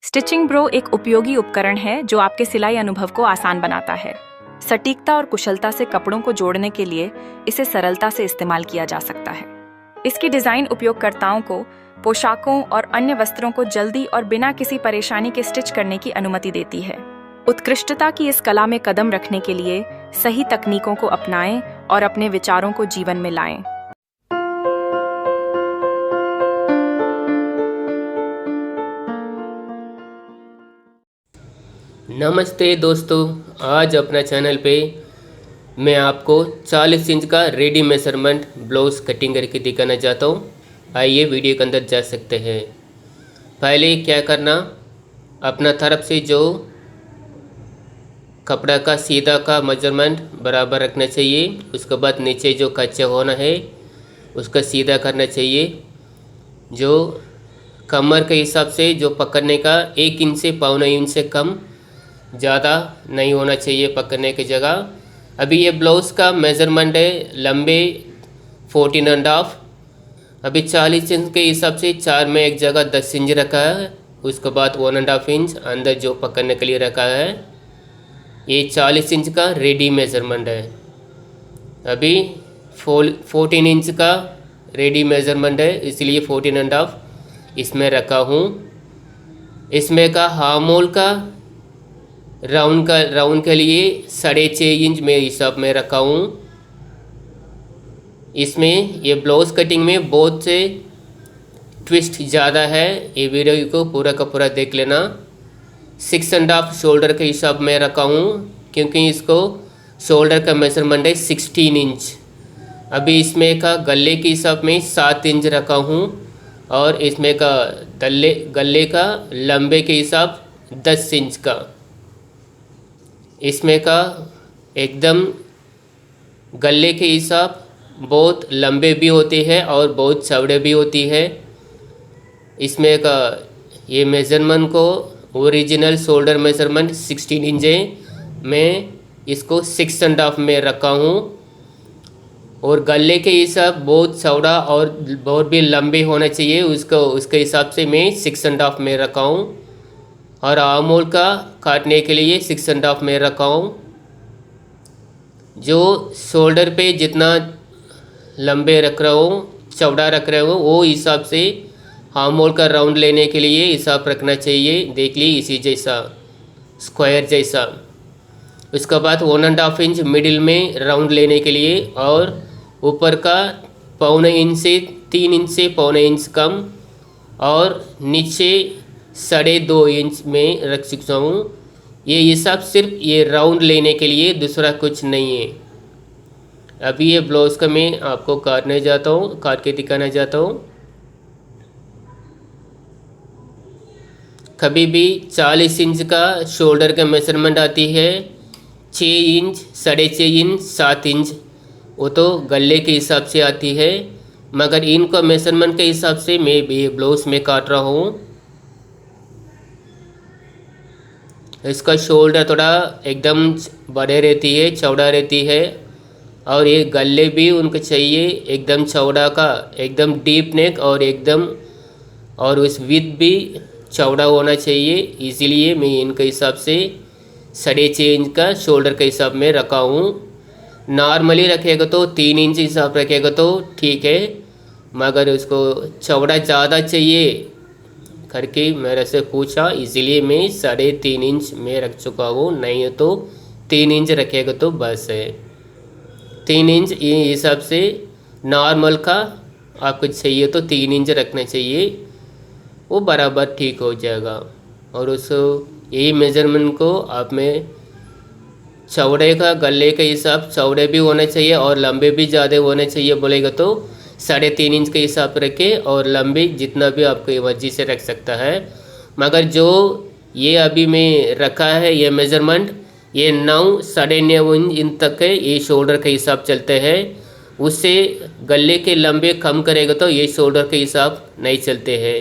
Stitching bro एक उपयोगी उपकरण है जो आपके सिलाई अनुभव को आसान बनाता है। सटीकता और कुशलता से कपड़ों को जोड़ने के लिए इसे सरलता से इस्तेमाल किया जा सकता है। इसकी डिजाइन उपयोगकर्ताओं को पोशाकों और अन्य वस्त्रों को जल्दी और बिना किसी परेशानी के स्टिच करने की अनुमति देती है। उत्कृष्टता की इस कला में कदम रखने के लिए सही तकनीकों को अपनाएं और अपने विचारों को जीवन में लाएं। नमस्ते दोस्तों, आज अपना चैनल पे मैं आपको 40 इंच का रेडी मेजरमेंट ब्लाउज़ कटिंग करके दिखाना चाहता हूँ। आइए वीडियो के अंदर जा सकते हैं। पहले क्या करना, अपना तरफ से जो कपड़ा का सीधा का मेजरमेंट बराबर रखना चाहिए। उसके बाद नीचे जो कच्चा होना है उसका सीधा करना चाहिए। जो कमर के हिसाब से जो पकड़ने का 1 इंच से 1.25 इंच से कम ज़्यादा नहीं होना चाहिए पकड़ने की जगह। अभी ये ब्लाउज़ का मेज़रमेंट है लंबे 14.5। अभी 40 इंच के हिसाब से 4 में एक जगह 10 इंच रखा है। उसके बाद 1.5 इंच अंदर जो पकड़ने के लिए रखा है। ये 40 इंच का रेडी मेज़रमेंट है। अभी 14 इंच का रेडी मेज़रमेंट है, इसलिए 14.5 इसमें रखा हूँ। इसमें का हार्मोल का राउंड के लिए 6.5 इंच में हिसाब में रखा हूँ। इसमें ये ब्लाउज़ कटिंग में बहुत से ट्विस्ट ज़्यादा है, ये वीडियो को पूरा का पूरा देख लेना। 6.5 शोल्डर के हिसाब में रखा हूँ क्योंकि इसको शोल्डर का मेजरमेंट है 16 इंच। अभी इसमें का गले के हिसाब में 7 इंच रखा हूँ और इसमें का गले का लंबे के हिसाब 10 इंच का। इसमें का एकदम गले के हिसाब बहुत लंबे भी होते हैं और बहुत चौड़े भी होती है। इसमें का ये मेज़रमेंट को ओरिजिनल शोल्डर मेज़रमेंट 16 इंच है, मैं इसको 6.5 में रखा हूँ। और गले के हिसाब बहुत चौड़ा और बहुत भी लंबे होना चाहिए, उसके हिसाब से मैं 6.5 में रखा हूँ। और आर्महोल का काटने के लिए 6.5 में रखा हूँ। जो शोल्डर पे जितना लंबे रख रहा हूँ, चौड़ा रख रहा हूँ, वो हिसाब से आर्महोल का राउंड लेने के लिए हिसाब रखना चाहिए। देख ली इसी जैसा स्क्वायर जैसा। उसके बाद 1.5 इंच मिडिल में राउंड लेने के लिए और ऊपर का 1.25 इंच से 3 इंच से 1.25 इंच कम और नीचे 2.5 इंच में रख सकता हूँ। ये हिसाब सिर्फ ये राउंड लेने के लिए, दूसरा कुछ नहीं है। अभी ये ब्लाउज़ का मैं आपको काटने जाता हूँ, काट के दिखाना चाहता हूँ। कभी भी 40 इंच का शोल्डर का मेजरमेंट आती है 6 इंच, 6.5 इंच, 7 इंच, वो तो गले के हिसाब से आती है। मगर इनका मेजरमेंट के हिसाब से मैं ये ब्लाउज़ में काट रहा हूँ। इसका शोल्डर थोड़ा एकदम बड़े रहती है, चौड़ा रहती है और ये गले भी उनको चाहिए एकदम चौड़ा का, एकदम डीप नेक और उस विड्थ भी चौड़ा होना चाहिए। इसीलिए मैं इनके हिसाब से 6.5 इंच का शोल्डर के हिसाब में रखा हूँ। नॉर्मली रखेगा तो 3 इंच हिसाब रखेगा तो ठीक है, मगर उसको चौड़ा ज़्यादा चाहिए करके मेरे से पूछा, इसीलिए मैं 3.5 इंच में रख चुका हूँ। नहीं तो 3 इंच रखेगा तो बस है। 3 इंच ये हिसाब से नॉर्मल का आपको चाहिए तो 3 इंच रखना चाहिए, वो बराबर ठीक हो जाएगा। और उस यही मेज़रमेंट को आप में चौड़े का गले का हिसाब चौड़े भी होना चाहिए और लंबे भी ज़्यादा होने चाहिए बोलेगा तो 3.5 इंच के हिसाब रखे और लंबी जितना भी आपको मर्जी से रख सकता है। मगर जो ये अभी मैं रखा है ये मेज़रमेंट, ये 9 इंच तक है, ये शोल्डर के हिसाब चलते हैं। उससे गले के लंबे कम करेगा तो ये शोल्डर के हिसाब नहीं चलते हैं।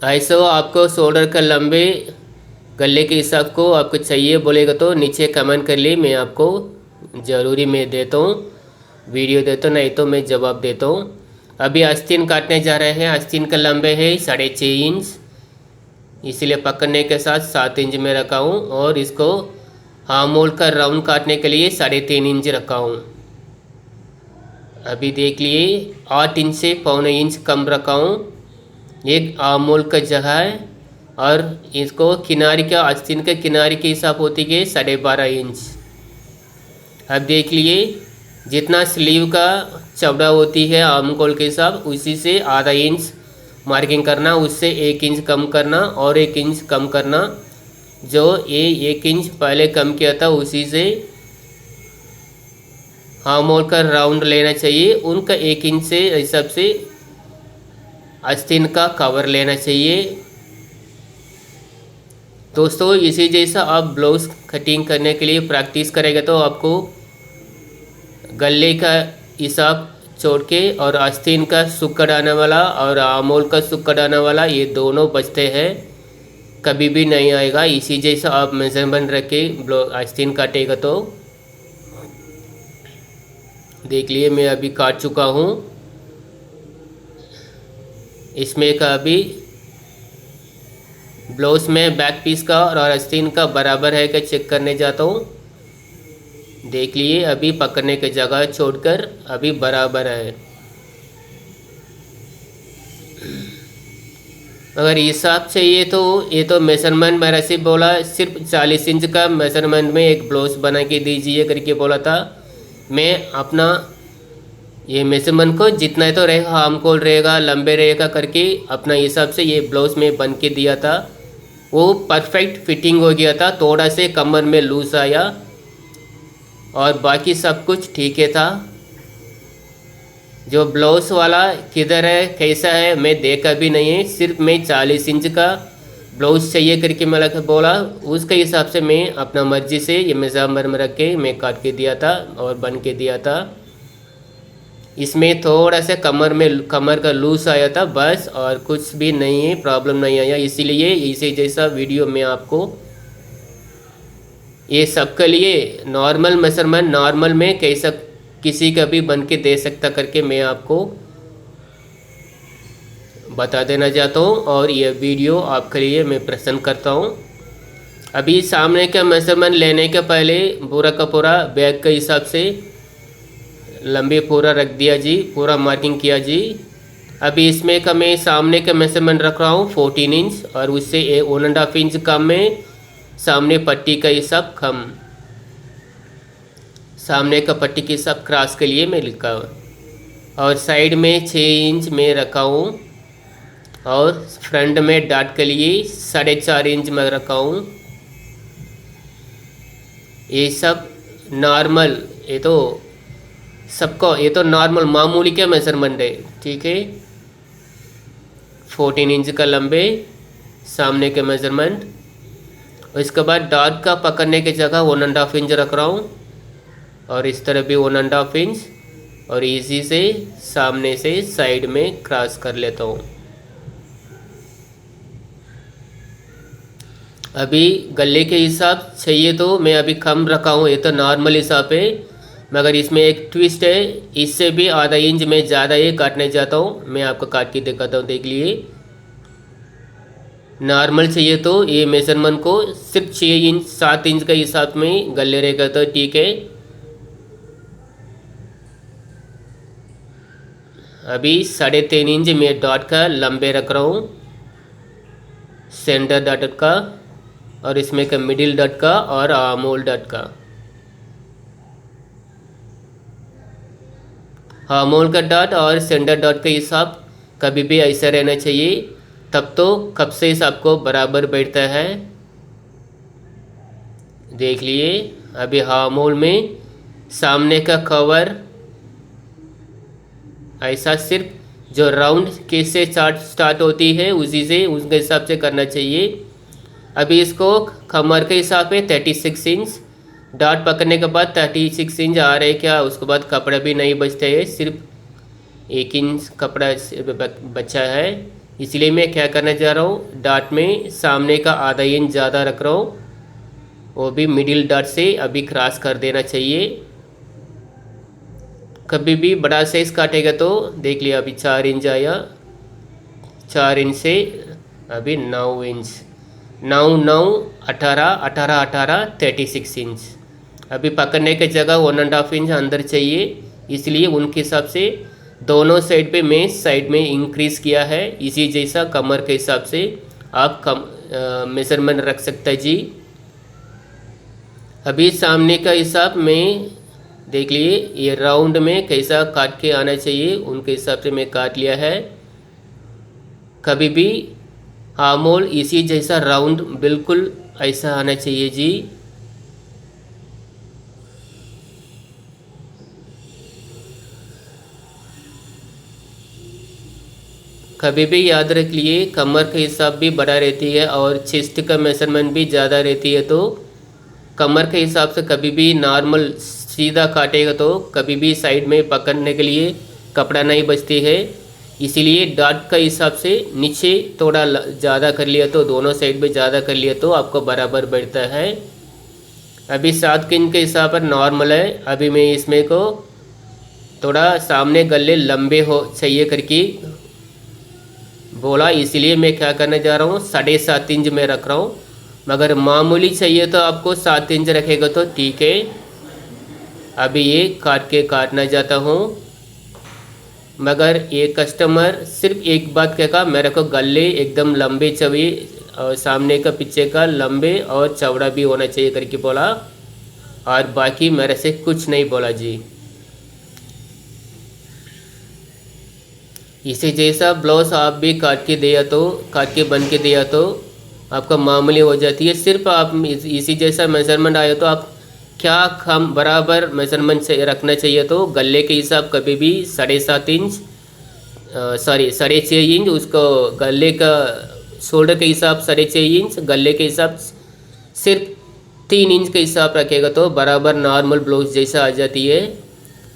ऐसा आपको शोल्डर का लंबे गले के हिसाब को आपको चाहिए बोलेगा तो नीचे कमेंट कर लिए, मैं आपको ज़रूरी मैं देता हूँ, वीडियो देता हूँ, नहीं तो मैं जवाब देता हूँ। अभी आस्तीन काटने जा रहे हैं। आस्तीन का लंबे है 6.5 इंच, इसलिए पकड़ने के साथ 7 इंच में रखा हूँ और इसको आर्म होल का राउंड काटने के लिए 3.5 इंच रखा हूँ। अभी देख लिए 8 इंच से 1.25 इंच कम रखा हूँ एक आर्म होल का जगह है, और इसको किनारे का आस्तीन के किनारे के हिसाब होती है 12.5 इंच। अब देख लिए जितना स्लीव का चौड़ा होती है आर्म होल के हिसाब, उसी से आधा इंच मार्किंग करना, उससे 1 इंच कम करना और 1 इंच कम करना। जो ये 1 इंच पहले कम किया था उसी से आर्म होल का राउंड लेना चाहिए। उनका 1 इंच से हिसाब से आस्तीन का कवर लेना चाहिए। दोस्तों इसी जैसा आप ब्लाउज कटिंग करने के लिए प्रैक्टिस करेगा तो आपको गले का हिसाब छोड़ के और आस्तीन का सुक्का डालने वाला और आर्म होल का सुक्का डालने वाला ये दोनों बचते हैं, कभी भी नहीं आएगा। इसी जैसा आप मेजरमेंट रख के आस्तीन काटेगा तो देख लिए मैं अभी काट चुका हूँ। इसमें का अभी ब्लाउज में बैक पीस का और आस्तीन का बराबर है क्या चेक करने जाता हूँ। देख लिए अभी पकड़ने की जगह छोड़कर अभी बराबर है। अगर हिसाब चाहिए तो ये तो मेजरमेंट मेरा से बोला सिर्फ 40 इंच का मेजरमेंट में एक ब्लाउज बना के दीजिए करके बोला था। मैं अपना ये मेजरमेंट को जितना तो रहेगा आर्म होल रहेगा लंबे रहेगा करके अपना हिसाब से ये ब्लाउज में बन के दिया था। वो परफेक्ट फिटिंग हो गया था, थोड़ा से कमर में लूज आया और बाकी सब कुछ ठीक है था। जो ब्लाउज वाला किधर है कैसा है मैं देखा भी नहीं है, सिर्फ मैं 40 इंच का ब्लाउज चाहिए करके मैं बोला, उसके हिसाब से मैं अपना मर्जी से ये मेजरमेंट में रख के मैं काट के दिया था और बन के दिया था। इसमें थोड़ा सा कमर का लूज आया था बस, और कुछ भी नहीं है, प्रॉब्लम नहीं आया। इसीलिए इसी जैसा वीडियो में आपको ये सबके लिए नॉर्मल मेजरमेंट नॉर्मल में कैसा किसी का भी बन के दे सकता करके मैं आपको बता देना चाहता हूँ, और ये वीडियो आपके लिए मैं प्रेजेंट करता हूँ। अभी सामने का मेजरमेंट लेने के पहले पूरा का पूरा बैक के हिसाब से लंबे पूरा रख दिया जी, पूरा मार्किंग किया जी। अभी इसमें का मैं सामने का मेजरमेंट रख रहा हूँ 14 इंच और उससे 1.5 इंच कम में सामने पट्टी का हिसाब कम, सामने का पट्टी के हिसाब क्रॉस के लिए मैं लिखा हूँ, और साइड में 6 इंच में रखा हूँ और फ्रंट में डाट के लिए 4.5 इंच में रखा हूँ। ये सब नॉर्मल, ये तो सबको ये तो नॉर्मल मामूली का मेजरमेंट है, ठीक है। 14 इंच का लंबे सामने के मेजरमेंट। इसके बाद डॉट का पकड़ने की जगह 1.5 इंच रख रहा हूँ और इस तरह भी 1.5 इंच, और इजी से सामने से साइड में क्रॉस कर लेता हूँ। अभी गले के हिसाब चाहिए तो मैं अभी कम रखा हूँ, ये तो नॉर्मल हिसाब है, मगर इसमें एक ट्विस्ट है, इससे भी आधा इंच में ज़्यादा ये काटने जाता हूँ। मैं आपको काट के दिखाता हूँ, देख लिए। नॉर्मल चाहिए तो ये मेजरमेंट को सिर्फ 6 इंच 7 इंच का हिसाब में गले रहेगा तो ठीक है। अभी 3.5 इंच में डॉट का लंबे रख रहा हूँ, सेंटर डॉट का, और इसमें का मिडिल डॉट का और आर्म होल डॉट का। आर्म होल का डॉट और सेंटर डॉट का हिसाब कभी भी ऐसा रहना चाहिए, तब तो कब से आपको बराबर बैठता है। देख लिए। अभी आर्म होल में सामने का कवर ऐसा सिर्फ जो राउंड के से स्टार्ट होती है उसी से उसके हिसाब से करना चाहिए। अभी इसको कमर के हिसाब पे 36 इंच डॉट पकड़ने के बाद 36 इंच आ रहे क्या, उसके बाद कपड़ा भी नहीं बचता है, सिर्फ 1 इंच कपड़ा बचा है। इसलिए मैं क्या करना चाह रहा हूँ, डॉट में सामने का आधा इंच ज़्यादा रख रहा हूँ, वो भी मिडिल डॉट से अभी क्रॉस कर देना चाहिए। कभी भी बड़ा साइज काटेगा तो देख लिया अभी 4 इंच आया, 4 इंच से अभी 9 इंच, 9 9 18 18 18 36 इंच। अभी पकड़ने की जगह 1.5 इंच अंदर चाहिए, इसलिए उनके हिसाब से दोनों साइड पे मैं साइड में इंक्रीज़ किया है। इसी जैसा कमर के हिसाब से आप मेजरमेंट रख सकते हैं जी। अभी सामने का हिसाब में देख लिए, ये राउंड में कैसा काट के आना चाहिए उनके हिसाब से मैं काट लिया है। कभी भी आर्म होल इसी जैसा राउंड बिल्कुल ऐसा आना चाहिए जी। कभी भी याद रख लिए, कमर के हिसाब भी बड़ा रहती है और चेस्ट का मेजरमेंट भी ज़्यादा रहती है, तो कमर के हिसाब से कभी भी नॉर्मल सीधा काटेगा तो कभी भी साइड में पकड़ने के लिए कपड़ा नहीं बचती है। इसीलिए डॉट का हिसाब से नीचे थोड़ा ज़्यादा कर लिया तो दोनों साइड में ज़्यादा कर लिया तो आपको बराबर बैठता है। अभी 7 इंच के हिसाब पर नॉर्मल है। अभी मैं इसमें को थोड़ा सामने गले लंबे हो चाहिए करके बोला, इसलिए मैं क्या करने जा रहा हूँ 7.5 इंच में रख रहा हूँ। मगर मामूली चाहिए तो आपको 7 इंच रखेगा तो ठीक है। अभी ये काट के काटना चाहता हूँ, मगर ये कस्टमर सिर्फ एक बात कहा, मेरे को गले एकदम लंबे चाहिए और सामने का पीछे का लंबे और चौड़ा भी होना चाहिए करके बोला, और बाकी मेरे से कुछ नहीं बोला जी। इसी जैसा ब्लाउज आप भी काट के बन के दिया तो आपका मामूली हो जाती है। सिर्फ आप इसी जैसा मेजरमेंट आया तो आप क्या कम बराबर मेजरमेंट से रखना चाहिए, तो गले के हिसाब कभी भी 7.5 इंच 6.5 इंच, उसको गले का शोल्डर के हिसाब 6.5 इंच, गले के हिसाब सिर्फ 3 इंच के हिसाब रखेगा तो बराबर नॉर्मल ब्लाउज जैसा आ जाती है।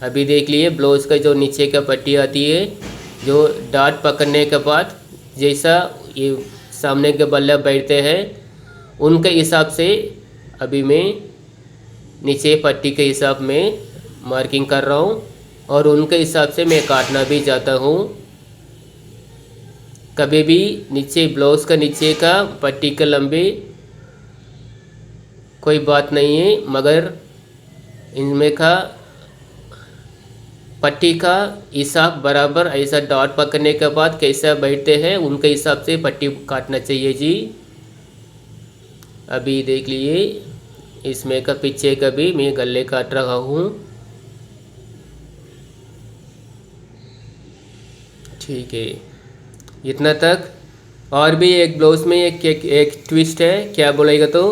अभी देख लिए ब्लाउज का जो नीचे का पट्टी आती है, जो डाट पकड़ने के बाद जैसा ये सामने के बल्ले बैठते हैं उनके हिसाब से अभी मैं नीचे पट्टी के हिसाब में मार्किंग कर रहा हूँ और उनके हिसाब से मैं काटना भी चाहता हूँ। कभी भी नीचे ब्लाउज का नीचे का पट्टी का लंबे कोई बात नहीं है, मगर इनमें का पट्टी का हिसाब बराबर ऐसा डॉट पकड़ने के बाद कैसा बैठते हैं उनके हिसाब से पट्टी काटना चाहिए जी। अभी देख लिए इसमें का पीछे का भी मैं गले काट रहा हूँ। ठीक है, इतना तक। और भी एक ब्लाउज में एक ट्विस्ट है, क्या बोलेगा तो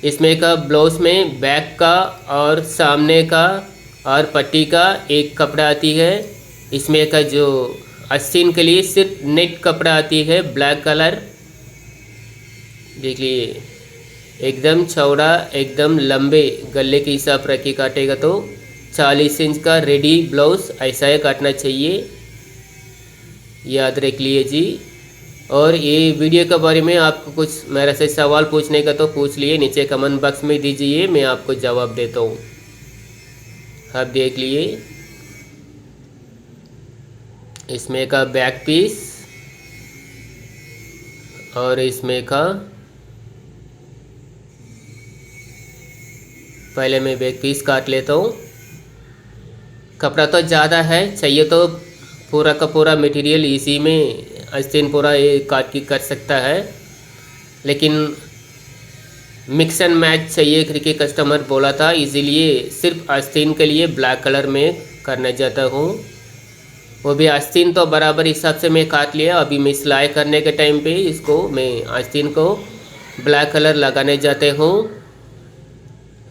इसमें का ब्लाउज में बैक का और सामने का और पट्टी का एक कपड़ा आती है। इसमें का जो आस्तीन के लिए सिर्फ नेट कपड़ा आती है ब्लैक कलर। देख लिए एकदम चौड़ा एकदम लंबे गले के हिसाब रख काटेगा तो 40 इंच का रेडी ब्लाउज ऐसा ही काटना चाहिए, याद रख लिए जी। और ये वीडियो के बारे में आपको कुछ मेरे से सवाल पूछने का तो पूछ लिए, नीचे कमेंट बॉक्स में दीजिए, मैं आपको जवाब देता हूँ। आप देख लिए इसमें का बैक पीस और इसमें का, पहले मैं बैक पीस काट लेता हूँ। कपड़ा तो ज़्यादा है, चाहिए तो पूरा का पूरा मटेरियल इसी में आस्तीन पूरा ये काट के कर सकता है, लेकिन मिक्स एंड मैच चाहिए करके कस्टमर बोला था, इसीलिए सिर्फ आस्तीन के लिए ब्लैक कलर में करना चाहता हूँ। वो भी आस्तीन तो बराबर हिसाब से मैं काट लिया। अभी मैं सिलाई करने के टाइम पे इसको मैं आस्तीन को ब्लैक कलर लगाने जाते हूँ,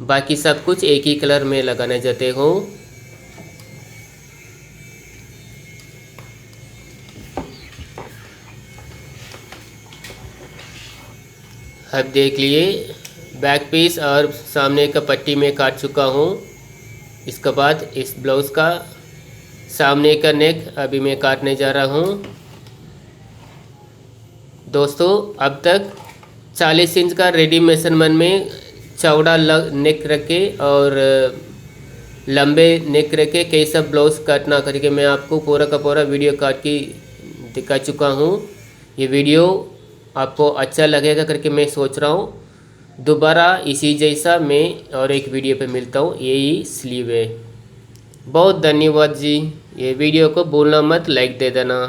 बाकी सब कुछ एक ही कलर में लगाने जाते हूँ। अब देख लिए बैक पीस और सामने का पट्टी में काट चुका हूँ। इसके बाद इस ब्लाउज़ का सामने का नेक अभी मैं काटने जा रहा हूँ। दोस्तों अब तक 40 इंच का रेडी मेजरमेंट में चौड़ा नेक रखे और लंबे नेक रखे कैसा ब्लाउज काटना करके मैं आपको पूरा का पूरा वीडियो काट के दिखा चुका हूँ। ये वीडियो आपको अच्छा लगेगा करके मैं सोच रहा हूँ। दोबारा इसी जैसा मैं और एक वीडियो पे मिलता हूँ। यही स्लीव है। बहुत धन्यवाद जी। ये वीडियो को भूलना मत, लाइक दे देना।